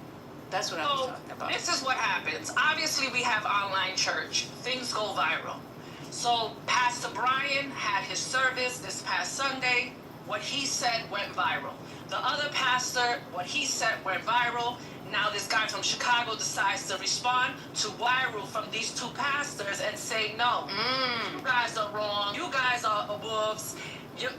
That's what I was talking about. This is what happens. Obviously, we have online church. Things go viral. So Pastor Brian had his service this past Sunday. what he said went viral. The other pastor, what he said went viral. Now this guy from Chicago decides to respond to viral from these two pastors and say, no, you guys are wrong. You guys are wolves.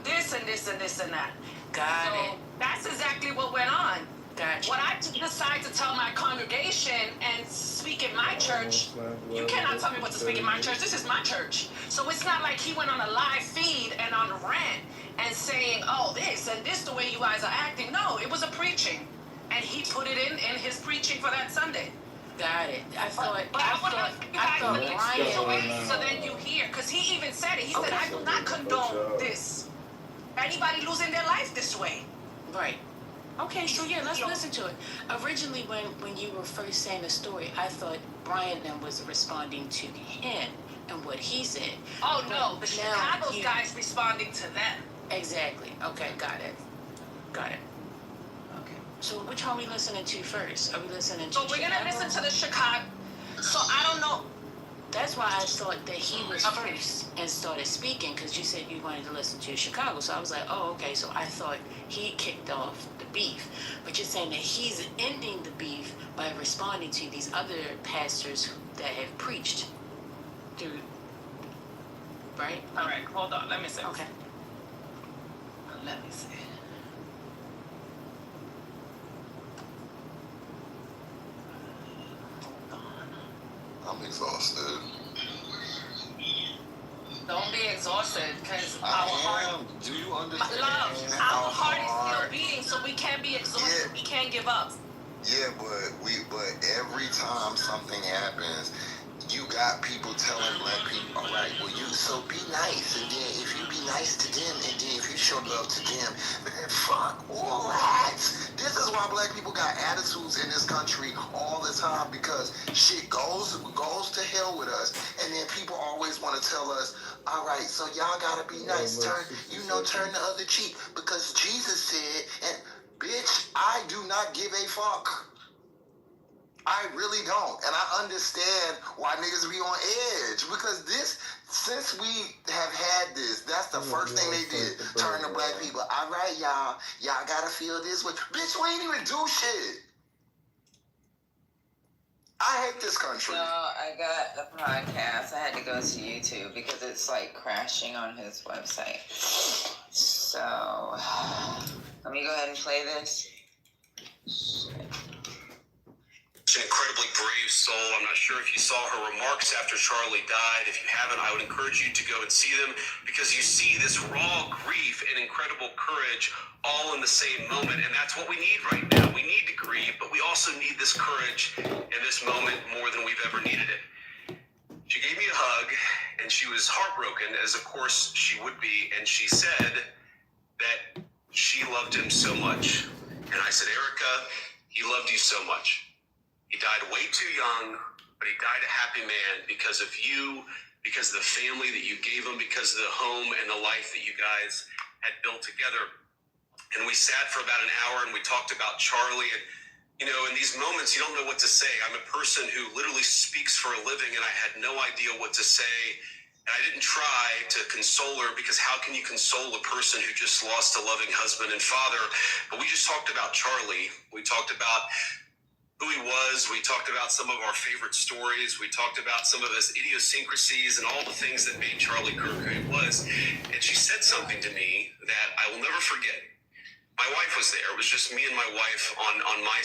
This and this and this and that. Got it. That's exactly what went on. Gotcha. What I decide to tell my congregation and speak in my church, you cannot tell me what to speak in my church. This is my church. So it's not like he went on a live feed and on a rant and saying, oh, this and this the way you guys are acting. No, it was a preaching. And he put it in his preaching for that Sunday. Got it. I thought Brian. So then you hear, because he even said it. He said, I do not condone this. Anybody losing their life this way. Right. Okay, so yeah, let's listen to it. Originally, when you were first saying the story, I thought Brian then was responding to him and what he said. Oh, no, the Chicago guy's responding to them. Exactly. Okay, got it. Okay. So which one are we listening to first? Are we listening to So we're going to listen to the Chicago. So I don't know. That's why I thought that he was first and started speaking, because you said you wanted to listen to Chicago. So I was like, oh, okay. So I thought he kicked off the beef. But you're saying that he's ending the beef by responding to these other pastors that have preached through, right? All right, hold on. Let me see. Okay. Let me see. I'm exhausted. Don't be exhausted, because our heart. Do you understand? Love, our heart is still beating, so we can't be exhausted. Yeah. We can't give up. Yeah, but every time something happens, you got people telling black people, all right, well, so be nice, and then if you be nice to them, and then if you show love to them, man, fuck all that. This is why black people got attitudes in this country all the time, because shit goes to hell with us, and then people always want to tell us, all right, so y'all gotta be nice, turn the other cheek, because Jesus said, and bitch, I do not give a fuck. I really don't. And I understand why niggas be on edge. Because since we have had this, that's the first thing they did. Turn to black people. All right, y'all. Y'all gotta feel this way. Bitch, we ain't even do shit. I hate this country. No, I got the podcast. I had to go to YouTube because it's like crashing on his website. So, let me go ahead and play this. An incredibly brave soul. I'm not sure if you saw her remarks after Charlie died. If you haven't, I would encourage you to go and see them, because you see this raw grief and incredible courage all in the same moment. And that's what we need right now. We need to grieve, but we also need this courage in this moment more than we've ever needed it. She gave me a hug, and she was heartbroken, as of course she would be. And she said that she loved him so much. And I said, Erica, he loved you so much. He died way too young, but he died a happy man because of you, because of the family that you gave him, because of the home and the life that you guys had built together. And we sat for about an hour and we talked about Charlie. And, you know, in these moments, you don't know what to say. I'm a person who literally speaks for a living, and I had no idea what to say. And I didn't try to console her, because how can you console a person who just lost a loving husband and father? But we just talked about Charlie. We talked about who he was. We talked about some of our favorite stories. We talked about some of his idiosyncrasies and all the things that made Charlie Kirk who he was. And she said something to me that I will never forget. My wife was there. It was just me and my wife on my